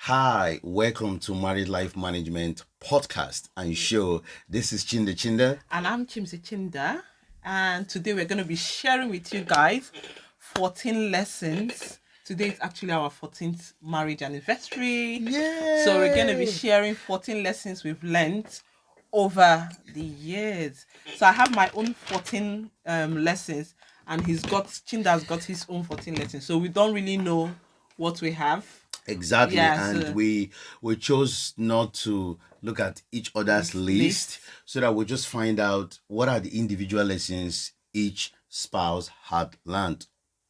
Hi, welcome to Married Life Management podcast and show. This is Chindah Chindah. And I'm Chindah Chindah. And today we're going to be sharing with you guys 14 lessons. Today is actually our 14th marriage anniversary. Yay! So we're going to be sharing 14 lessons we've learned over the years. So I have my own 14 lessons, and Chindah's got his own 14 lessons. So we don't really know what we have. Exactly, and we chose not to look at each other's list so that we just find out what are the individual lessons each spouse had learned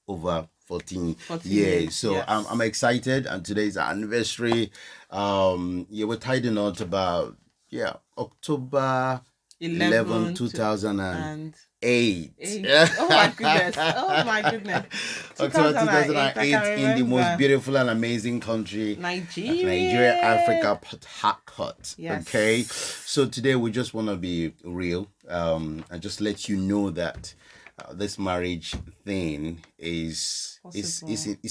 over 14 years. So yes. I'm excited, and today's our anniversary. We're tidying out about October 11 2008. Oh my goodness. Oh my goodness. October 2008 in the most beautiful and amazing country, Nigeria, Africa, Port Harcourt. Yes. Okay. So today we just want to be real and just let you know that this marriage thing is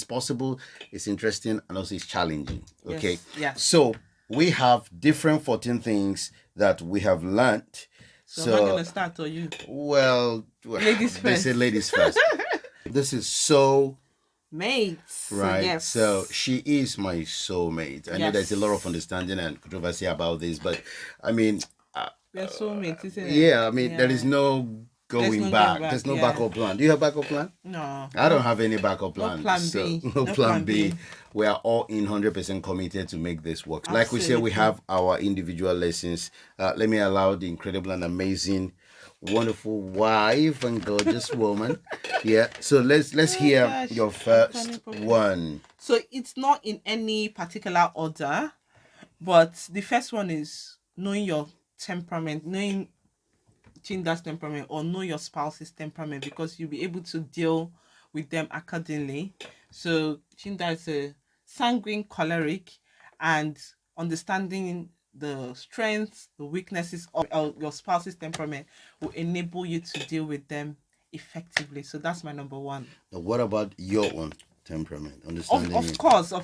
possible, it's interesting, and also it's challenging. Okay. Yes. So we have different 14 things that we have learned. So am I going to start or you? Well, ladies first. They say ladies first. This is soulmate, right? Yes. So she is my soulmate. I know there's a lot of understanding and controversy about this, but I mean, we're soulmates, isn't it? Yeah, I mean, there is no going back. There's no backup plan. Do you have backup plan? No. I don't have any backup plan. No plan B. No plan B. We are all in 100% committed to make this work. Absolutely. Like we said, we have our individual lessons. Let me allow the incredible and amazing, wonderful wife and gorgeous woman. Yeah. So let's hear your first one. So it's not in any particular order, but the first one is knowing your temperament, knowing Chindah's temperament, or know your spouse's temperament, because you'll be able to deal with them accordingly. So Chindah is a sanguine choleric, and understanding the strengths, the weaknesses of your spouse's temperament will enable you to deal with them effectively. So that's my number one. Now, what about your own temperament? Understanding of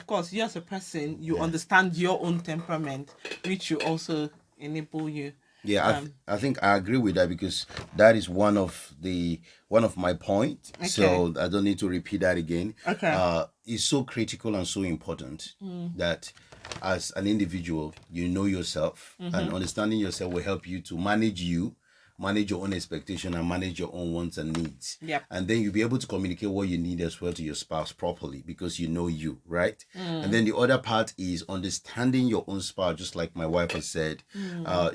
course, you as a person, you understand your own temperament, which will also enable you. Yeah, I think I agree with that, because that is one of my points. Okay. So I don't need to repeat that again. Okay. It's so critical and so important that as an individual, you know yourself, and understanding yourself will help you to manage your own expectation, and manage your own wants and needs. Yep. And then you'll be able to communicate what you need as well to your spouse properly, because you know you, right? And then the other part is understanding your own spouse, just like my wife has said.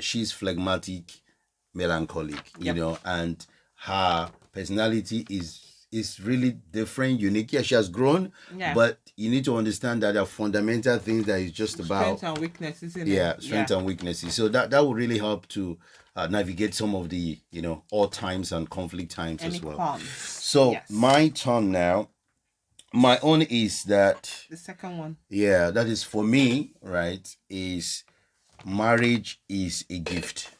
She's phlegmatic, melancholic, you know, and her personality is really different, unique. Yeah, she has grown, but you need to understand that there are fundamental things that is just about strengths and weaknesses, isn't it? Yeah, strengths and weaknesses. So that will really help to navigate some of the odd times and conflict times as well. Cons. So my turn now. My own is that the second one. Yeah, that is for me, right? Is marriage is a gift.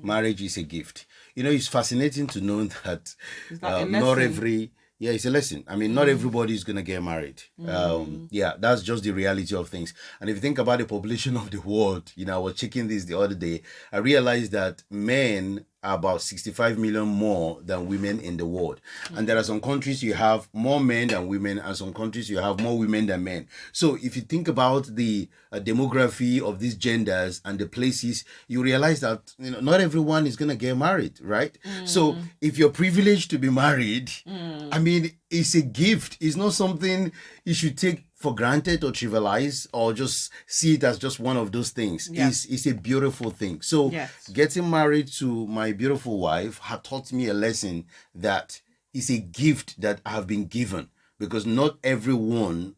Marriage is a gift. It's fascinating to know that not every it's a lesson. I mean, not everybody is going to get married. That's just the reality of things. And if you think about the population of the world, I was checking this the other day, I realized that men are about 65 million more than women in the world. And there are some countries you have more men than women, and some countries you have more women than men. So if you think about the demography of these genders and the places, you realize that not everyone is going to get married, right? So if you're privileged to be married, I mean, it's a gift. It's not something you should take for granted or trivialize or just see it as just one of those things. It's a beautiful thing. So getting married to my beautiful wife had taught me a lesson that is a gift that I have been given, because not everyone,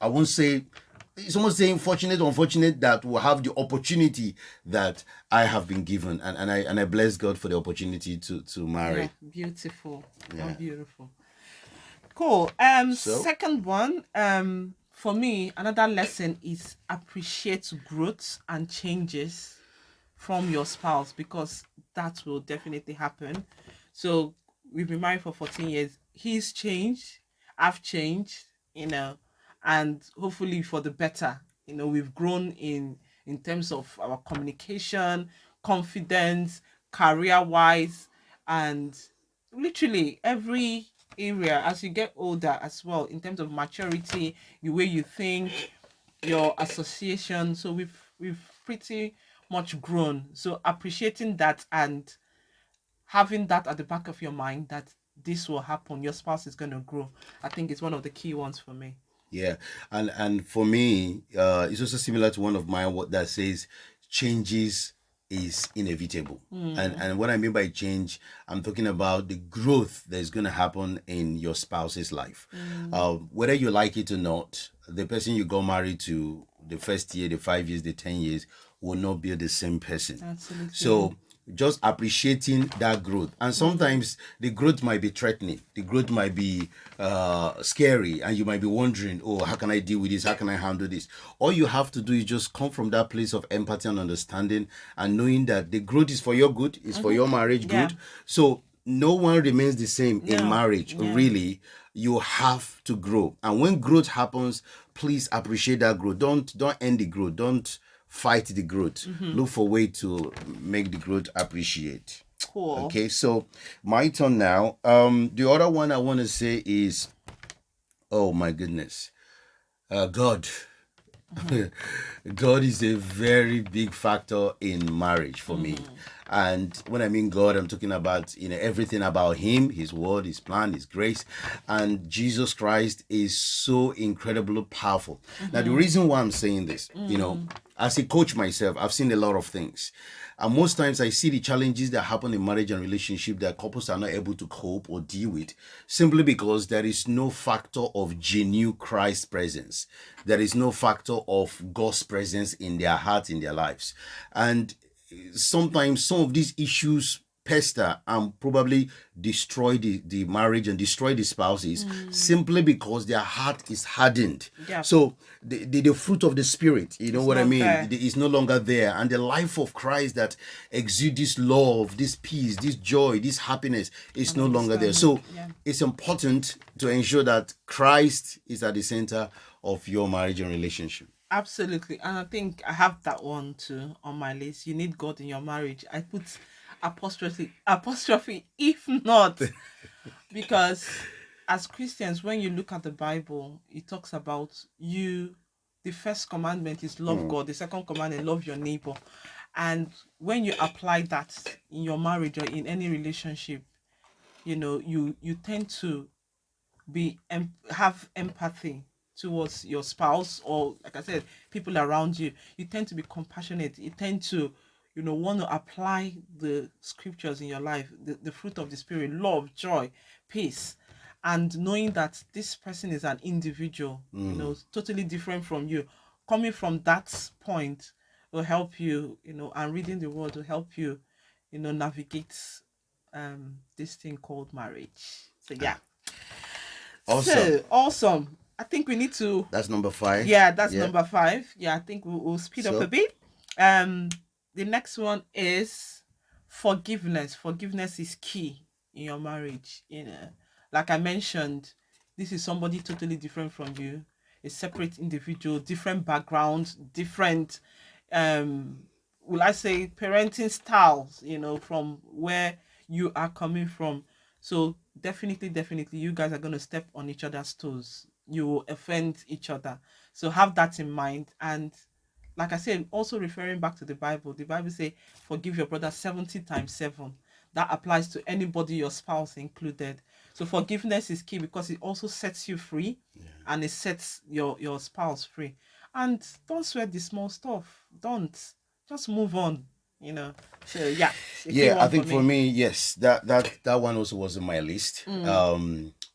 I won't say, it's almost saying fortunate or unfortunate, that will have the opportunity that I have been given, and I bless God for the opportunity to marry. Beautiful. Beautiful. Cool. Second one, for me, another lesson is appreciate growth and changes from your spouse, because that will definitely happen. So we've been married for 14 years. He's changed. I've changed, and hopefully for the better. we've grown in terms of our communication, confidence, career wise, and literally every area as you get older as well, in terms of maturity, the way you think, your association. So we've pretty much grown. So appreciating that and having that at the back of your mind that this will happen, your spouse is going to grow, I think it's one of the key ones for me. Yeah, and for me, it's also similar to one of mine that says changes is inevitable. And what I mean by change, I'm talking about the growth that's going to happen in your spouse's life. Whether you like it or not, the person you got married to the first year, the 5 years, the 10 years will not be the same person. Absolutely. So just appreciating that growth, and sometimes the growth might be threatening, the growth might be scary, and you might be wondering, oh, how can I deal with this, how can I handle this? All you have to do is just come from that place of empathy and understanding, and knowing that the growth is for your good, is for your marriage good. So no one remains the same in marriage. Really, you have to grow, and when growth happens, please appreciate that growth. Don't end the growth. Don't fight the growth. Look for a way to make the growth appreciate. Cool. Okay, so my turn now. The other one I want to say is, oh my goodness, God. God is a very big factor in marriage for me. And when I mean God, I'm talking about everything about Him, His word, His plan, His grace. And Jesus Christ is so incredibly powerful. Now, the reason why I'm saying this, as a coach myself, I've seen a lot of things. And most times I see the challenges that happen in marriage and relationship that couples are not able to cope or deal with, simply because there is no factor of genuine Christ presence. There is no factor of God's presence in their hearts, in their lives. And sometimes some of these issues pester and probably destroy the marriage and destroy the spouses simply because their heart is hardened. So the fruit of the spirit, you know what I mean, is no longer there, and the life of Christ that exudes this love, this peace, this joy, this happiness is no longer there. So it's important to ensure that Christ is at the center of your marriage and relationship. Absolutely. And I think I have that one too on my list. You need God in your marriage. I put apostrophe if not, because as Christians, when you look at the Bible, it talks about the first commandment is love God, the second commandment, love your neighbor. And when you apply that in your marriage or in any relationship, you tend to have empathy towards your spouse, or like I said, people around you. You tend to be compassionate. You tend to want to apply the scriptures in your life, the fruit of the spirit, love, joy, peace, and knowing that this person is an individual, totally different from you. Coming from that point will help you, and reading the word will help you, navigate this thing called marriage. So yeah. Awesome. So awesome. I think we need to. That's number 5. Yeah, that's number 5. Yeah, I think we'll speed up a bit. The next one is forgiveness. Forgiveness is key in your marriage. Like I mentioned, this is somebody totally different from you, a separate individual, different backgrounds, different, will I say, parenting styles, from where you are coming from. So definitely, you guys are going to step on each other's toes. You will offend each other. So have that in mind. And like I said, also referring back to the Bible says, forgive your brother 70 times 7. That applies to anybody, your spouse included. So forgiveness is key because it also sets you free, and it sets your spouse free. And don't sweat the small stuff. Don't. Just move on. So yeah. I think for me, yes, that one also was on my list.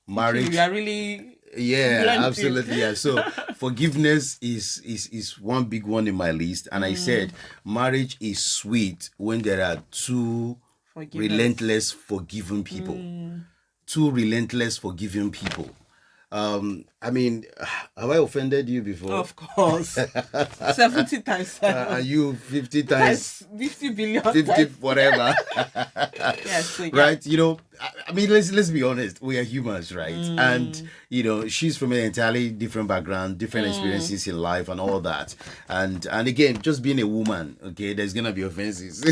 Marriage. We are really. Yeah, absolutely. Yeah. So forgiveness is one big one in my list. And I said marriage is sweet when there are two relentless forgiving people. Two relentless forgiving people. I mean, have I offended you before? Of course. 70 times 7. Are you 50 Times times 50 billion 50 times. whatever? Yes, so yeah. Right? You know, I mean, let's be honest. We are humans, right? And you know, she's from an entirely different background, different experiences in life, and all that. And again, just being a woman, okay, there's gonna be offenses.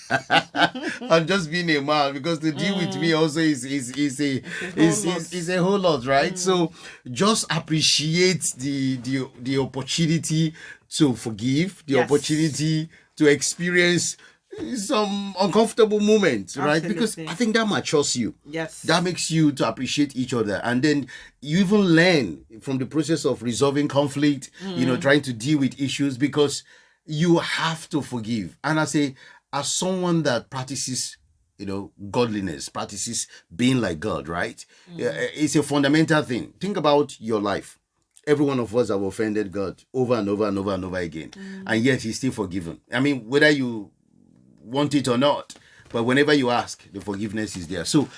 I'm just being a man, because to deal with me also is a whole lot, right? So just appreciate the opportunity to forgive, the Yes. opportunity to experience some uncomfortable moments, right? Because Absolutely. I think that matures you. Yes. That makes you to appreciate each other. And then you even learn from the process of resolving conflict, you know, trying to deal with issues, because you have to forgive. And as someone that practices, you know, godliness, practices being like God, right? Yeah, it's a fundamental thing. Think about your life. Every one of us have offended God over and over and over and over again. And yet he's still forgiven. I mean, whether you want it or not, but whenever you ask, the forgiveness is there. So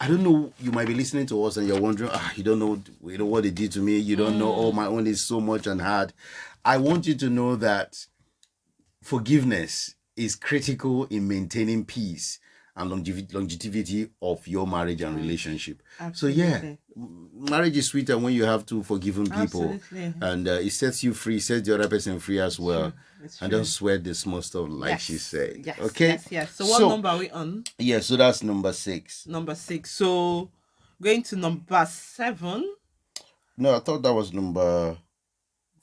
I don't know, you might be listening to us and you're wondering, you don't know, you know what they did to me, you don't know, oh, my own is so much and hard. I want you to know that forgiveness is critical in maintaining peace and longevity of your marriage and relationship. Absolutely. So yeah, marriage is sweeter when you have two forgiven people. Absolutely. And it sets you free, sets the other person free as well. It's And true. don't sweat the small stuff, like Yes. she said. Yes. Okay. Yes. So what number are we on? Yeah, so that's number 6. Number 6. So going to number 7. No, I thought that was number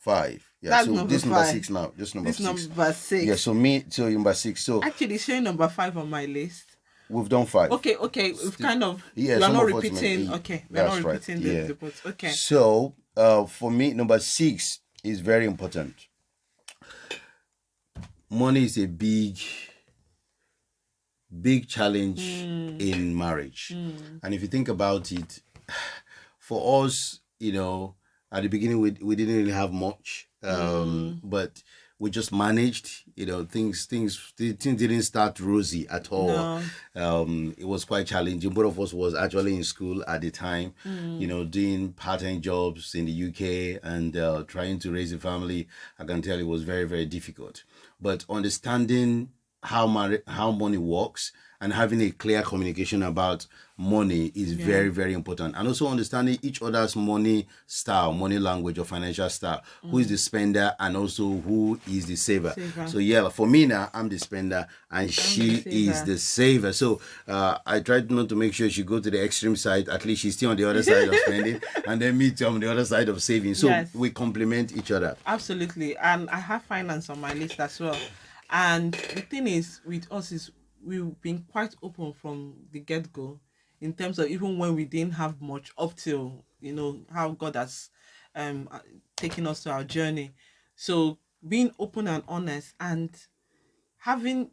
5. Yeah, That's so number this number 5. 6 now. This number 6. Number 6. Yeah, so number 6. So actually showing number 5 on my list. We've done 5. Okay. We've kind of, yeah, we are some not of us repeating. may- Okay, we are that's not right, repeating yeah. the points. Okay. So for me, number 6 is very important. Money is a big challenge in marriage. And if you think about it, for us, you know, at the beginning we didn't really have much, but we just managed. You know, things didn't start rosy at all. No. It was quite challenging. Both of us was actually in school at the time, you know, doing part-time jobs in the UK and trying to raise a family. I can tell it was very, very difficult. But understanding how money works and having a clear communication about money is very, very important. And also understanding each other's money style, money language, or financial style. Who is the spender and also who is the saver. So yeah, for me now, I'm the spender and she is the saver. So I tried not to make sure she go to the extreme side. At least she's still on the other side of spending, and then me too on the other side of saving. So Yes. we complement each other. Absolutely. And I have finance on my list as well. And the thing is, with us is we've been quite open from the get-go, in terms of even when we didn't have much, up till, you know, how God has taken us to our journey. So being open and honest, and having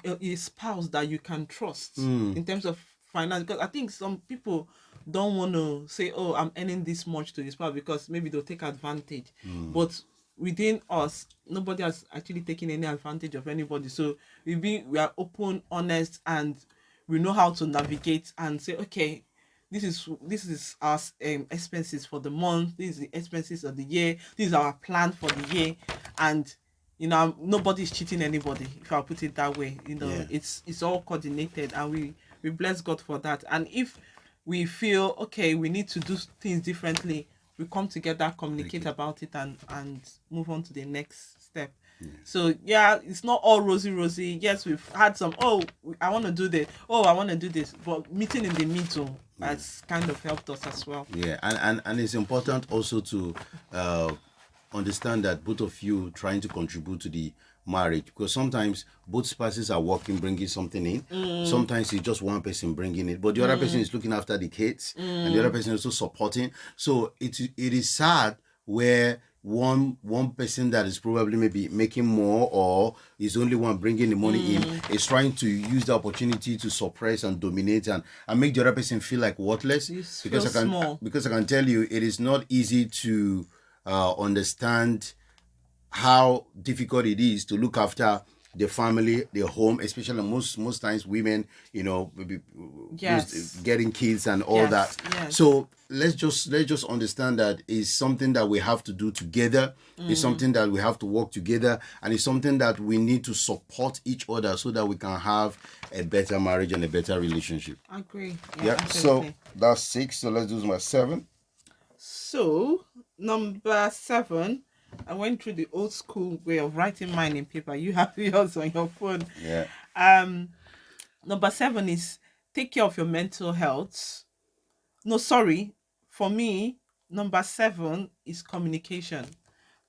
a spouse that you can trust in terms of finance. Because I think some people don't want to say, oh, I'm earning this much to this spouse, because maybe they'll take advantage. But within us, nobody has actually taken any advantage of anybody. So we are open, honest, and we know how to navigate and say, okay, this is our expenses for the month, this is the expenses of the year, this is our plan for the year. And you know, nobody's cheating anybody, if I put it that way. You know, Yeah. it's all coordinated, and we bless God for that. And if we feel okay, we need to do things differently, we come together, communicate about it, and move on to the next step. So yeah, it's not all rosy. Yes, we've had some, I want to do this, I want to do this, but meeting in the middle has kind of helped us as well. Yeah, and it's important also to understand that both of you trying to contribute to the marriage, because sometimes both spouses are working, bringing something in. Sometimes it's just one person bringing it, but the other person is looking after the kids, and the other person is also supporting. So it is sad where one person that is probably maybe making more, or is only one bringing the money in, is trying to use the opportunity to suppress and dominate and make the other person feel like worthless. Feel small. Because I can tell you, it is not easy to understand how difficult it is to look after the family, the home, especially most times women, maybe Yes. getting kids and all that. Yes. So let's just understand that it's something that we have to do together. It's something that we have to work together, and it's something that we need to support each other so that we can have a better marriage and a better relationship. I agree. Yeah. So that's 6. So let's do number 7. So number 7, I went through the old school way of writing mine in paper. You have yours on your phone. Yeah. Number 7 is take care of your mental health. No, sorry. For me, number 7 is communication.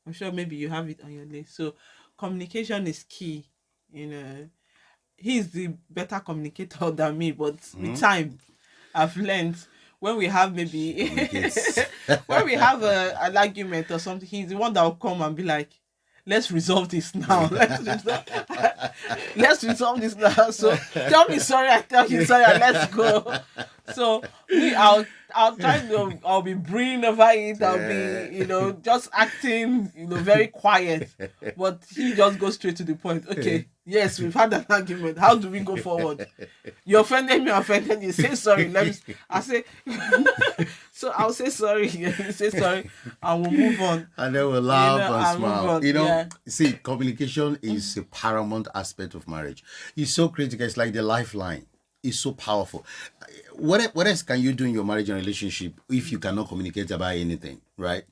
I'm sure maybe you have it on your list. So communication is key. He's the better communicator than me, but with time, I've learned when we have maybe when we have an argument or something, he's the one that will come and be like, let's resolve this now. Let's resolve this now. So tell me sorry, I tell you sorry, and let's go. So me, I'll try to, I'll be breathing over it. I'll be, just acting, very quiet. But he just goes straight to the point. Okay, yes, we've had an argument. How do we go forward? You offended me, I offended you. Say sorry. I say, so I'll say sorry. You say sorry, and we'll move on. And then we'll laugh and smile. Yeah. See, communication is a paramount aspect of marriage. It's so critical. It's like the lifeline. It's so powerful. What else can you do in your marriage and relationship if you cannot communicate about anything, right?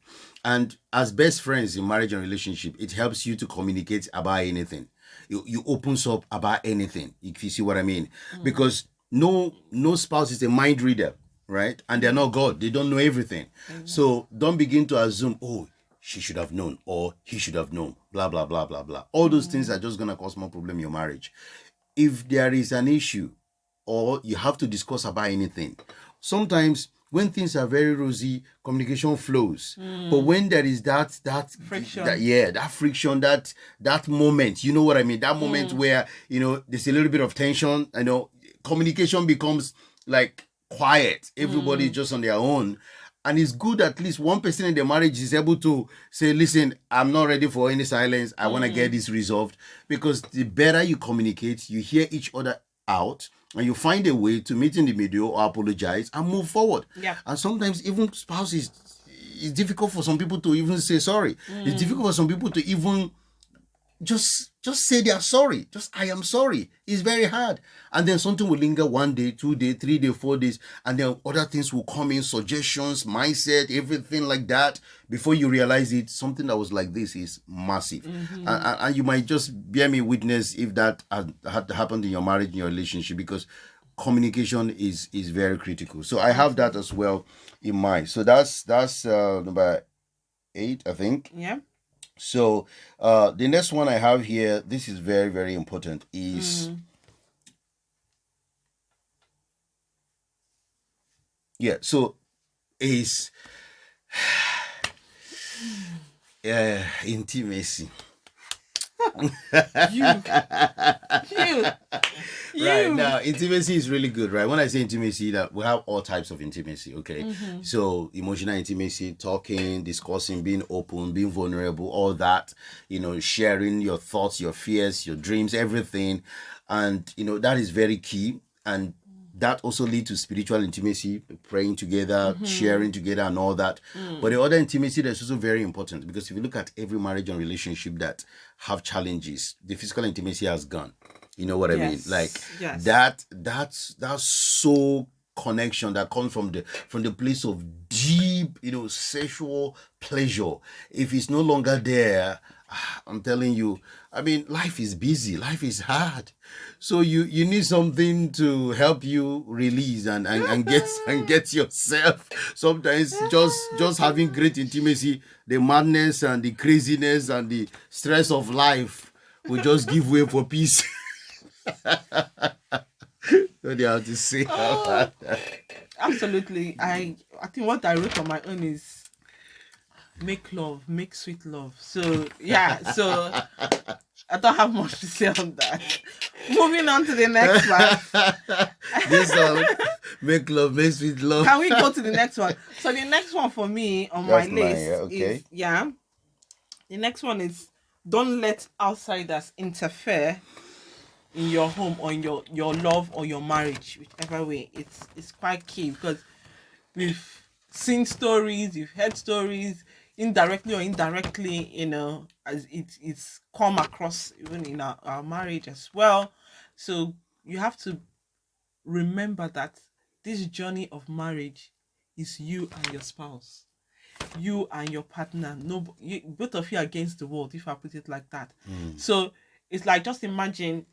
And as best friends in marriage and relationship, it helps you to communicate about anything. You opens up about anything, if you see what I mean. Because no spouse is a mind reader, right? And they're not God. They don't know everything. So don't begin to assume, oh, she should have known or he should have known, blah, blah, blah, blah, blah. All those things are just going to cause more problem in your marriage. If there is an issue or you have to discuss about anything, sometimes when things are very rosy, communication flows. But when there is that friction, that friction, that moment, you know what I mean? That moment where, there's a little bit of tension, communication becomes like quiet. Everybody is just on their own. And it's good at least one person in the marriage is able to say, listen, I'm not ready for any silence. I want to get this resolved. Because the better you communicate, you hear each other out, and you find a way to meet in the middle or apologize and move forward. Yeah. And sometimes even spouses, it's difficult for some people to even say sorry. It's difficult for some people to even just say they are sorry. Just, I am sorry. It's very hard. And then something will linger 1 day, 2 days, 3 days, 4 days. And then other things will come in, suggestions, mindset, everything like that. Before you realize it, something that was like this is massive. And you might just bear me witness if that had happened in your marriage, in your relationship, because communication is very critical. So I have that as well in mind. So that's number 8, I think. Yeah. So the next one I have here, this is very, very important, is is intimacy. Right now, intimacy is really good, right? When I say intimacy, that we have all types of intimacy, okay? So emotional intimacy, talking, discussing, being open, being vulnerable, all that, sharing your thoughts, your fears, your dreams, everything. And that is very key. And that also leads to spiritual intimacy, praying together, sharing together, and all that. But the other intimacy that's also very important, because if you look at every marriage and relationship that have challenges, the physical intimacy has gone. You know what I mean? Like that's so connection that comes from the place of deep, sexual pleasure. If it's no longer there, I'm telling you, I mean, life is busy, life is hard. So you need something to help you release and get yourself. Sometimes just having great intimacy, the madness and the craziness and the stress of life will just give way for peace. What do you have to say about that? Absolutely. I think what I wrote on my own is make love, make sweet love. So so I don't have much to say on that. Moving on to the next one. This one, make love, make sweet love. Can we go to the next one? So the next one for me on my list is the next one is Don't let outsiders interfere in your home or in your love or your marriage, whichever way. It's quite key, because we've seen stories, you've heard stories, indirectly or indirectly, as it's come across even in our marriage as well. So you have to remember that this journey of marriage is you and your spouse, you and your partner. No, both of you against the world, if I put it like that. So it's like, just imagine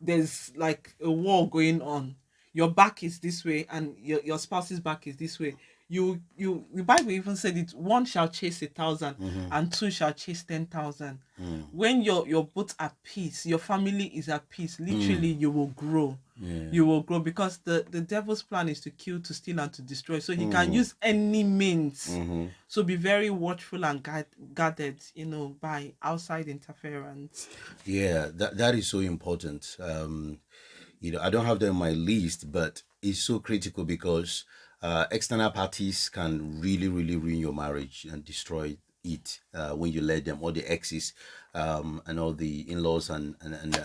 there's like a war going on. Your back is this way and your spouse's back is this way. The Bible even said it, one shall chase 1,000 and two shall chase 10,000. When you're both at peace, your family is at peace, literally you will grow. You will grow, because the devil's plan is to kill, to steal, and to destroy. So he can use any means. So be very watchful and guarded, by outside interference. Yeah, that is so important. I don't have that on my list, but it's so critical because external parties can really, really ruin your marriage and destroy it when you let them, all the exes, and all the in-laws and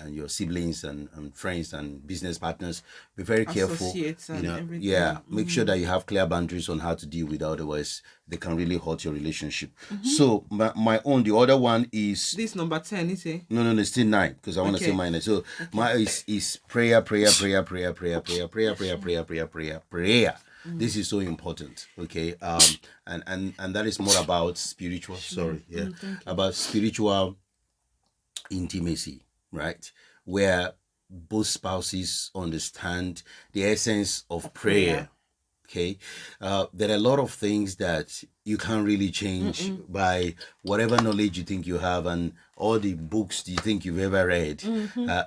your siblings and friends and business partners. Be very careful. Associates and everything. Yeah, make sure that you have clear boundaries on how to deal with, otherwise they can really hurt your relationship. So my own, the other one is This number 10, is it? no, it's still 9 because I want to say Okay. mine. So my is prayer. This is so important. Okay. And that is more about spiritual. Sorry. Yeah. About spiritual intimacy, right? Where both spouses understand the essence of prayer. Okay. There are a lot of things that you can't really change by whatever knowledge you think you have and all the books you think you've ever read.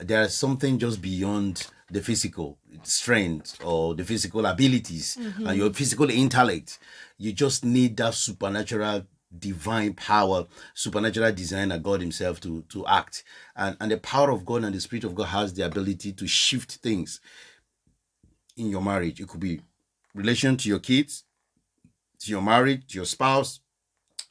There is something just beyond the physical strength or the physical abilities and your physical intellect. You just need that supernatural divine power, supernatural designer, God himself to act. And the power of God and the Spirit of God has the ability to shift things in your marriage. It could be relation to your kids, to your marriage, to your spouse,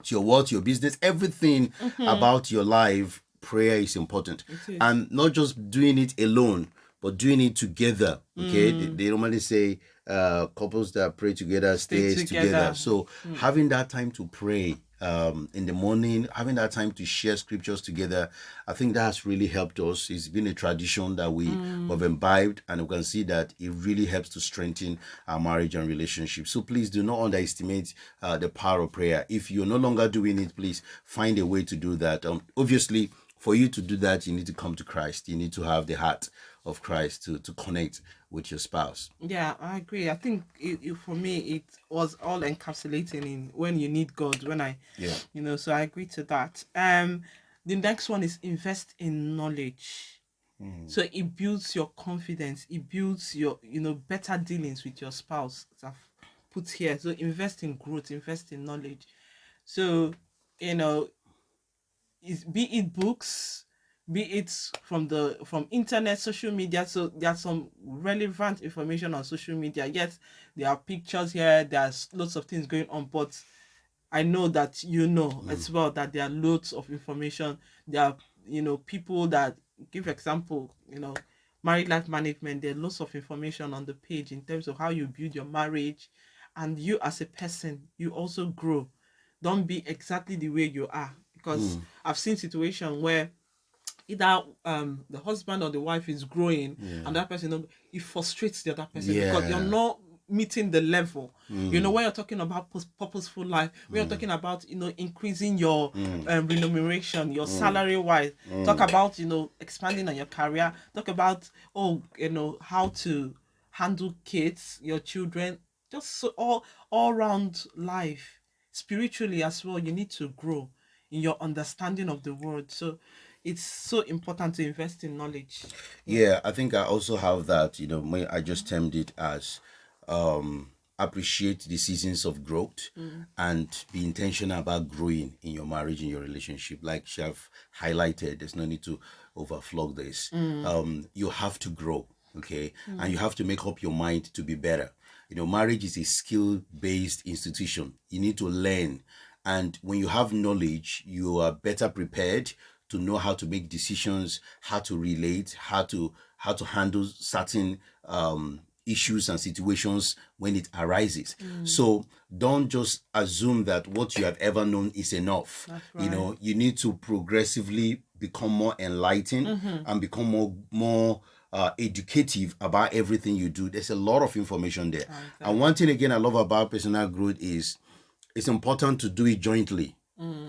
to your work, to your business, everything about your life. Prayer is important, and not just doing it alone, but doing it together. Okay, they normally say couples that pray together stay together. So having that time to pray in the morning, having that time to share scriptures together, I think that has really helped us. It's been a tradition that we have imbibed, and we can see that it really helps to strengthen our marriage and relationship. So please do not underestimate the power of prayer. If you're no longer doing it, please find a way to do that. Obviously, for you to do that, you need to come to Christ. You need to have the heart of Christ to connect with your spouse. Yeah, I agree. I think for me, it was all encapsulating in when you need God. So I agree to that. The next one is invest in knowledge. So it builds your confidence. It builds your, better dealings with your spouse. As I've put here. So invest in growth. Invest in knowledge. So, be it books, be it from internet, social media. So there's some relevant information on social media. Yes, there are pictures here, there's lots of things going on, but I know that as well that there are loads of information. There are people that give example, married life management. There are lots of information on the page in terms of how you build your marriage, and you as a person, you also grow. Don't be exactly the way you are, because I've seen situations where either the husband or the wife is growing, and that person, it frustrates the other person because you're not meeting the level. When you're talking about purposeful life, when you're talking about increasing your remuneration, your salary wise, talk about expanding on your career, talk about how to handle kids, your children, just so all round life, spiritually as well. You need to grow in your understanding of the word. So it's so important to invest in knowledge. Yeah, I think I also have that. I just termed it as appreciate the seasons of growth and be intentional about growing in your marriage, in your relationship. Like she have highlighted, there's no need to overflog this. You have to grow, okay, and you have to make up your mind to be better. Marriage is a skill-based institution. You need to learn, and when you have knowledge, you are better prepared to know how to make decisions, how to relate, how to handle certain issues and situations when it arises. So don't just assume that what you have ever known is enough. That's right. You know, you need to progressively become more enlightened and become more educative about everything you do. There's a lot of information there. Exactly. And one thing again I love about personal growth is it's important to do it jointly.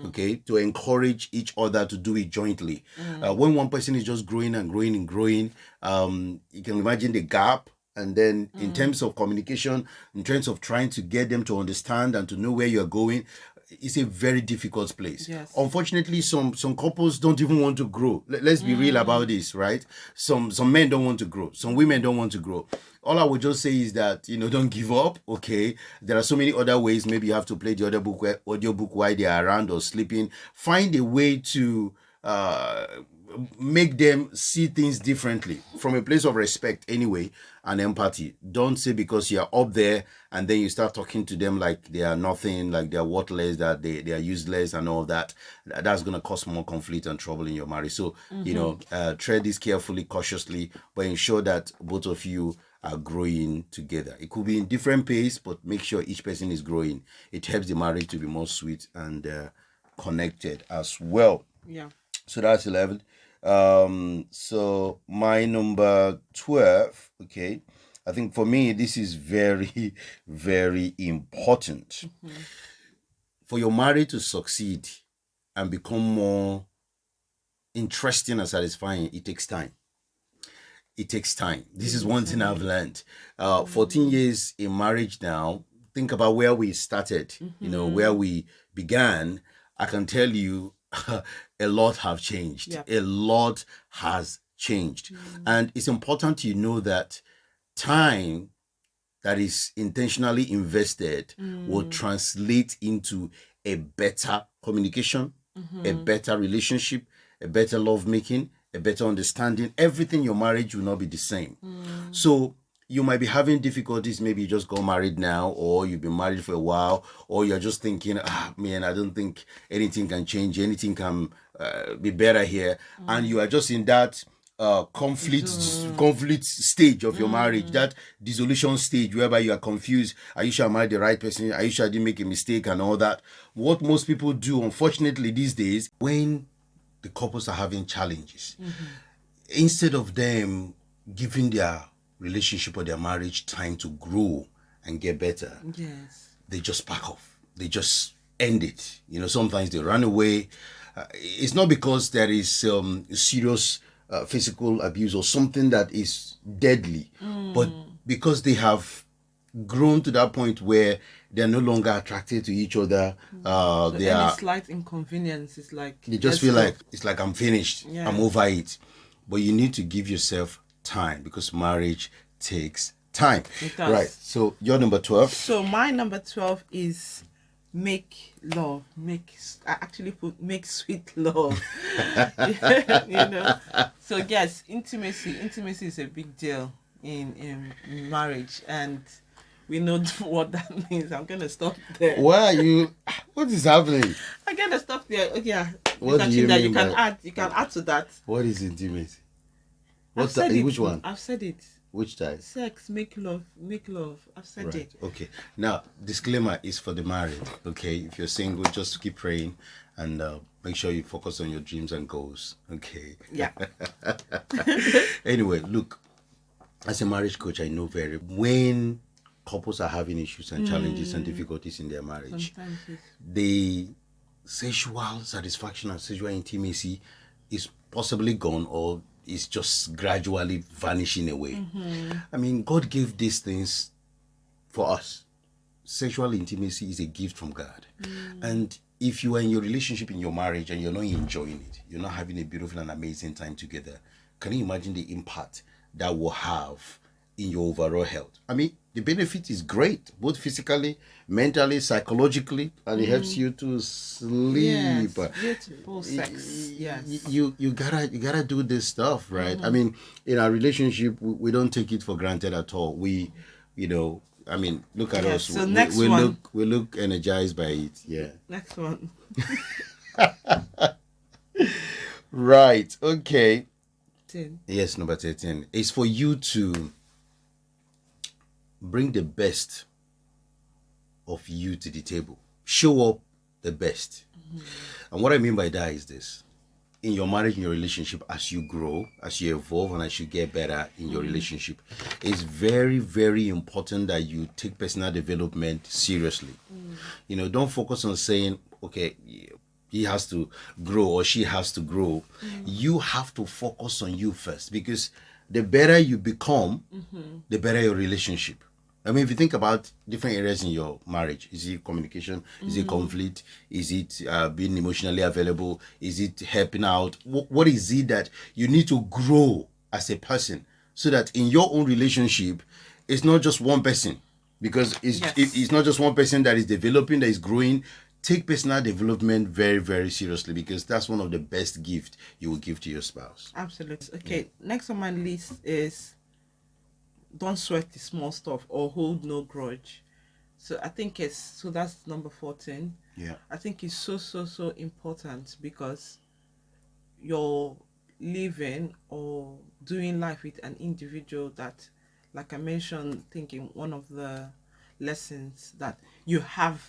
Okay, to encourage each other to do it jointly. When one person is just growing and growing and growing, you can imagine the gap. And then in terms of communication, in terms of trying to get them to understand and to know where you're going, it's a very difficult place. Yes. Unfortunately, some couples don't even want to grow. Let's be real about this, right? Some men don't want to grow. Some women don't want to grow. All I would just say is that, you know, don't give up. Okay, there are so many other ways. Maybe you have to play the audio book while they are around or sleeping. Find a way to make them see things differently from a place of respect anyway, and empathy. Don't say because you're up there and then you start talking to them like they are nothing, like they're worthless, that they are useless and all that. That's going to cause more conflict and trouble in your marriage. So, you know, tread this carefully, cautiously, but ensure that both of you are growing together. It could be in different pace, but make sure each person is growing. It helps the marriage to be more sweet and connected as well. Yeah. So that's 11. So my number 12, okay, I think for me this is very, very important. For your marriage to succeed and become more interesting and satisfying, it takes time. It takes time. This is one thing I've learned. 14 years in marriage now. Think about where we started, you know, where we began. I can tell you a lot have changed. Yep. A lot has changed. And it's important you know that time that is intentionally invested will translate into a better communication, a better relationship, a better lovemaking, a better understanding. Everything in your marriage will not be the same. So you might be having difficulties. Maybe you just got married now, or you've been married for a while, or you're just thinking, man, I don't think anything can change. Anything can be better here. And you are just in that conflict stage of your marriage, that dissolution stage whereby you are confused. Are you sure I married the right person? Are you sure I didn't make a mistake and all that? What most people do, unfortunately, these days, when the couples are having challenges, instead of them giving their relationship or their marriage time to grow and get better, Yes. they just back off. They just end it. You know, sometimes they run away. It's not because there is serious physical abuse or something that is deadly, but because they have grown to that point where they're no longer attracted to each other. So They any are. slight inconvenience is like They just feel like it's like I'm finished. Yeah. I'm over it. But you need to give yourself time because marriage takes time. It does. Right. So your number 12. So my number 12 is make love. I actually put make sweet love. You know. So yes, intimacy is a big deal in marriage, and we know what that means. I'm gonna stop there. Why are you? What is happening? I'm gonna stop there. Okay, yeah. What do you Chindah, mean by- you can add to that. What is intimacy? I've What's said that? it. Which one? I've said it. Which type? Sex, make love. I've said Right. it. Okay. Now, disclaimer is for the married. Okay. If you're single, just keep praying and make sure you focus on your dreams and goals. Okay. Yeah. Anyway, look, as a marriage coach, I know very when couples are having issues and challenges and difficulties in their marriage, Sometimes it's the sexual satisfaction and sexual intimacy is possibly gone or is just gradually vanishing away. I mean, God gave these things for us. Sexual intimacy is a gift from God. And if you are in your relationship, in your marriage, and you're not enjoying it, you're not having a beautiful and amazing time together, can you imagine the impact that will have in your overall health? I mean, the benefit is great, both physically, mentally, psychologically, and it helps you to sleep. yes, beautiful sex. Yes. You gotta do this stuff, right? I mean, in our relationship, we don't take it for granted at all. We, you know, I mean, look at Yes, us. so next one. We look energized by it. Yeah. Next one. Right. Okay. 10. Yes, number 13 is for you to bring the best of you to the table. Show up the best. And what I mean by that is this. In your marriage, in your relationship, as you grow, as you evolve, and as you get better in your relationship, it's very, very important that you take personal development seriously. Don't focus on saying, okay, he has to grow or she has to grow. You have to focus on you first, because the better you become, the better your relationship. I mean, if you think about different areas in your marriage, is it communication? Is it conflict? Is it being emotionally available? Is it helping out? What is it that you need to grow as a person, so that in your own relationship, it's not just one person, because it's not just one person that is developing, that is growing. Take personal development very, very seriously, because that's one of the best gifts you will give to your spouse. Absolutely. Okay, next on my list is don't sweat the small stuff or hold no grudge. So I think that's number 14. Yeah. I think it's so important, because you're living or doing life with an individual that, like I mentioned, thinking one of the lessons, that you have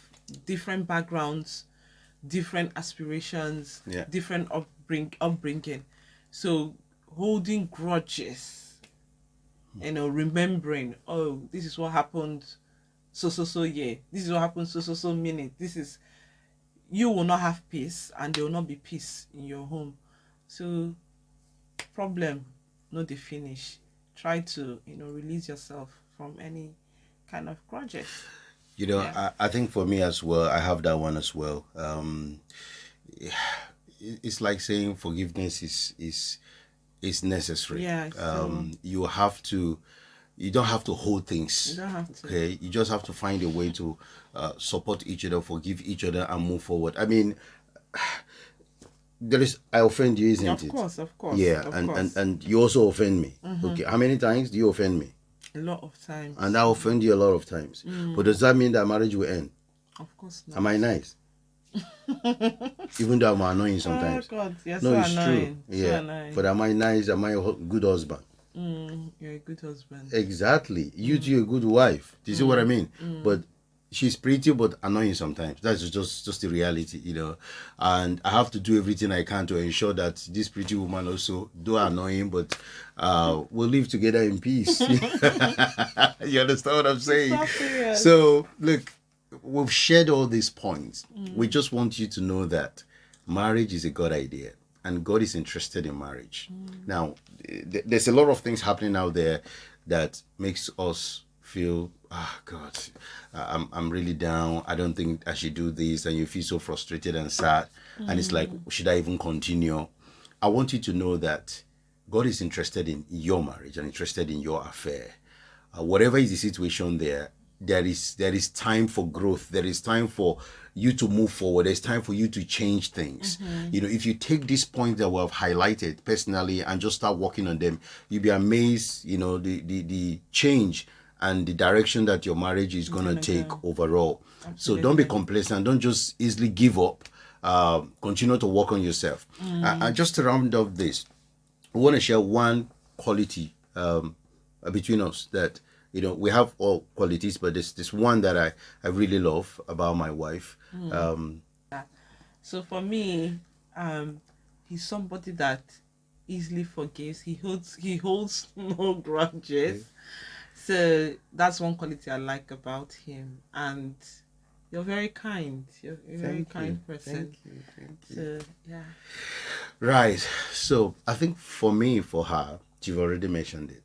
different backgrounds, different aspirations, Yeah. different upbringing. So holding grudges, remembering, oh, this is what happened yeah, this is what happened so minute, this is, you will not have peace, and there will not be peace in your home. So problem no dey finish. Try to release yourself from any kind of grudges. I think for me as well, I have that one as well. It's like saying forgiveness is necessary. Yeah, so you don't have to hold things. you don't have to. Okay, you just have to find a way to support each other, forgive each other, and move forward. I mean, I offend you, isn't it? Of course. Yeah, and you also offend me. Okay, how many times do you offend me? A lot of times. And I offend you a lot of times. But does that mean that marriage will end? Of course not. Am I nice? Even though I'm annoying sometimes. Oh God, you're No, so it's annoying. true. Yeah. So annoying. But am I nice? Am I a good husband? You're a good husband. Exactly. You too, a good wife. Do you see what I mean? But she's pretty but annoying sometimes. That's just the reality, And I have to do everything I can to ensure that this pretty woman also, though annoying, but we'll live together in peace. You understand what I'm saying? So look, we've shared all these points. We just want you to know that marriage is a God idea, and God is interested in marriage. Now, there's a lot of things happening out there that makes us feel, God, I'm really down. I don't think I should do this, and you feel so frustrated and sad. And it's like, should I even continue? I want you to know that God is interested in your marriage and interested in your affair. Whatever is the situation there is time for growth. There is time for you to move forward. There's time for you to change things. If you take these points that we have highlighted personally and just start working on them, you'll be amazed, the change and the direction that your marriage is going to take overall. Absolutely. So don't be complacent. Don't just easily give up. Continue to work on yourself. And just to round up this, I want to share one quality between us that, we have all qualities, but there's this one that I really love about my wife. So for me, he's somebody that easily forgives. He holds no grudges. So that's one quality I like about him. And you're very kind. You're a very kind person. Thank you. So yeah. Right. So I think for her, you've already mentioned it.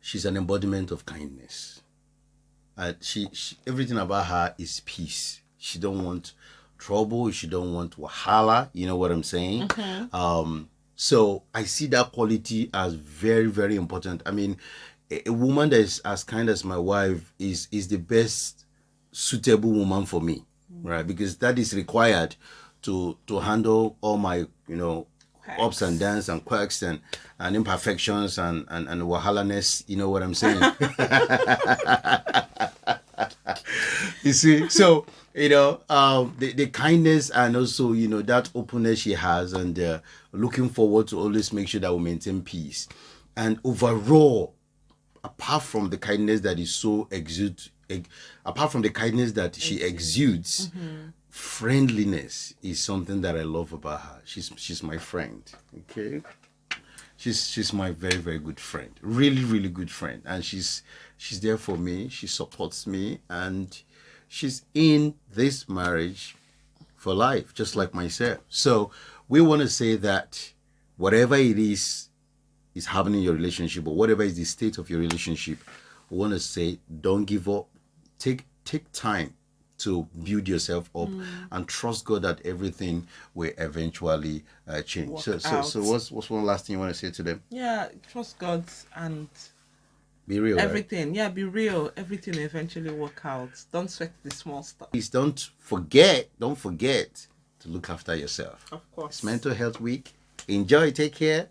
She's an embodiment of kindness. She everything about her is peace. She don't want trouble. She don't want wahala. You know what I'm saying? So I see that quality as very, very important. I mean, a woman that is as kind as my wife is the best suitable woman for me, right? Because that is required to handle all my ups and downs and quirks and imperfections and wahalaness. You know what I'm saying? You see, so the kindness and also that openness she has, and looking forward to always make sure that we maintain peace, and overall, apart from the kindness that is so apart from the kindness that she exudes, friendliness is something that I love about her. She's my friend. Okay, she's my very, very good friend, really, really good friend, and she's there for me. She supports me, and she's in this marriage for life, just like myself. So we want to say that whatever it is happening in your relationship, or whatever is the state of your relationship, we want to say, don't give up. Take time to build yourself up, and trust God that everything will eventually change. Work So out. what's one last thing you want to say to them? Yeah, trust God and Be real, right? everything. Yeah, be real. Everything will eventually work out. Don't sweat the small stuff. Please don't forget to look after yourself. Of course. It's Mental Health Week. Enjoy. Take care.